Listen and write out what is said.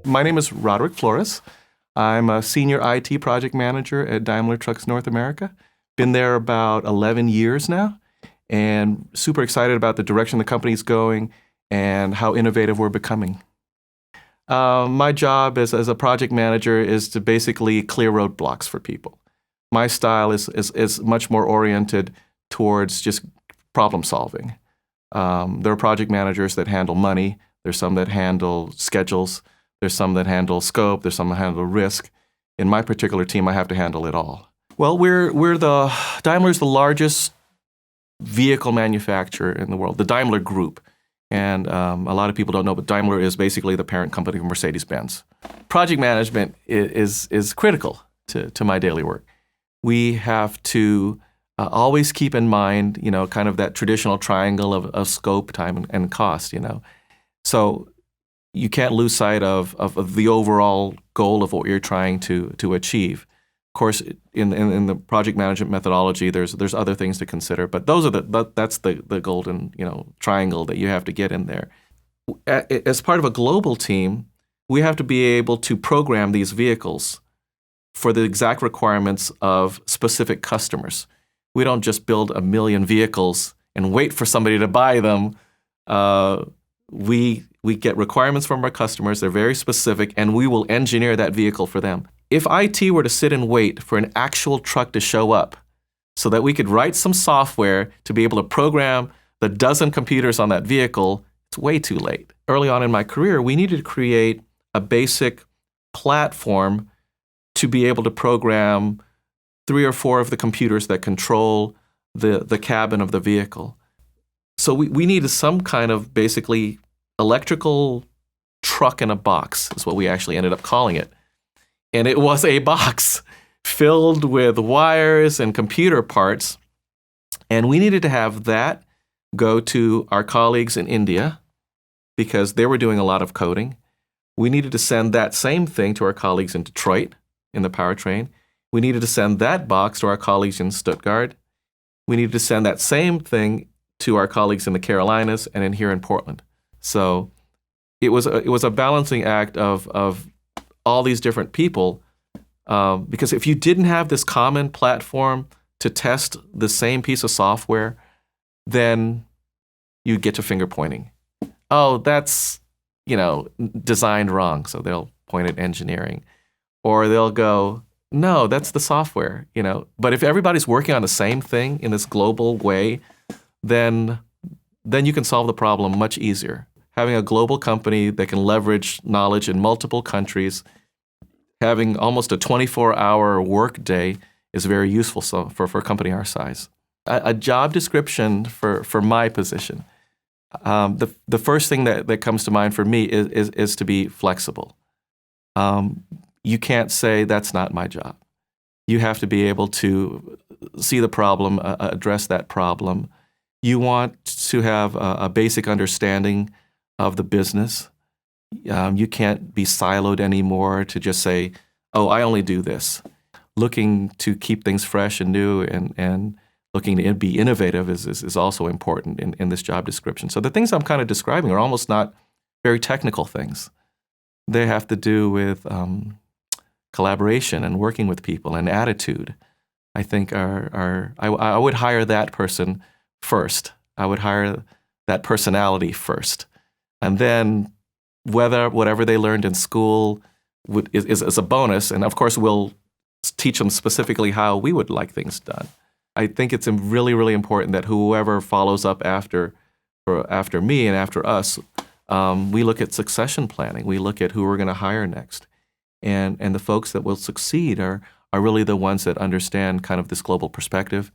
My name is Roderick Flores. I'm a senior IT project manager at Daimler Trucks North America. Been there about 11 years now, and super excited about the direction the company's going and how innovative we're becoming. My job as a project manager is to basically clear roadblocks for people. My style is much more oriented towards just problem solving. There are project managers that handle money. There's some that handle schedules. There's some that handle scope. There's some that handle risk. In my particular team, I have to handle it all. Well, Daimler's the largest vehicle manufacturer in the world, the Daimler Group. And a lot of people don't know, but Daimler is basically the parent company of Mercedes-Benz. Project management is critical to my daily work. We have to always keep in mind, kind of that traditional triangle of scope, time, and cost, So you can't lose sight of the overall goal of what you're trying to achieve. Of course, in the project management methodology, there's other things to consider, but that's the golden triangle that you have to get in there. As part of a global team, we have to be able to program these vehicles for the exact requirements of specific customers. We don't just build 1 million vehicles and wait for somebody to buy them. We get requirements from our customers, they're very specific, and we will engineer that vehicle for them. If IT were to sit and wait for an actual truck to show up so that we could write some software to be able to program the dozen computers on that vehicle, it's way too late. Early on in my career, we needed to create a basic platform to be able to program 3 or 4 of the computers that control the cabin of the vehicle. So we needed some kind of basically electrical truck in a box is what we actually ended up calling it. And it was a box filled with wires and computer parts. And we needed to have that go to our colleagues in India because they were doing a lot of coding. We needed to send that same thing to our colleagues in Detroit in the powertrain. We needed to send that box to our colleagues in Stuttgart. We needed to send that same thing to our colleagues in the Carolinas and here in Portland. So it was a balancing act of all these different people, because if you didn't have this common platform to test the same piece of software, then you get to finger pointing. Oh, that's designed wrong, so they'll point at engineering, or they'll go, no, that's the software. But if everybody's working on the same thing in this global way, then you can solve the problem much easier. Having a global company that can leverage knowledge in multiple countries, having almost a 24-hour work day is very useful for a company our size. A job description for my position, the first thing that comes to mind for me is to be flexible. You can't say that's not my job. You have to be able to see the problem, address that problem. You want to have a basic understanding of the business. You can't be siloed anymore to just say, oh, I only do this. Looking to keep things fresh and new and looking to be innovative is also important in this job description. So the things I'm kind of describing are almost not very technical things. They have to do with collaboration and working with people and attitude. I think I would hire that person first. I would hire that personality first. And then whatever they learned in school is a bonus. And of course, we'll teach them specifically how we would like things done. I think it's really, really important that whoever follows up after me and after us, we look at succession planning. We look at who we're going to hire next. And the folks that will succeed are really the ones that understand kind of this global perspective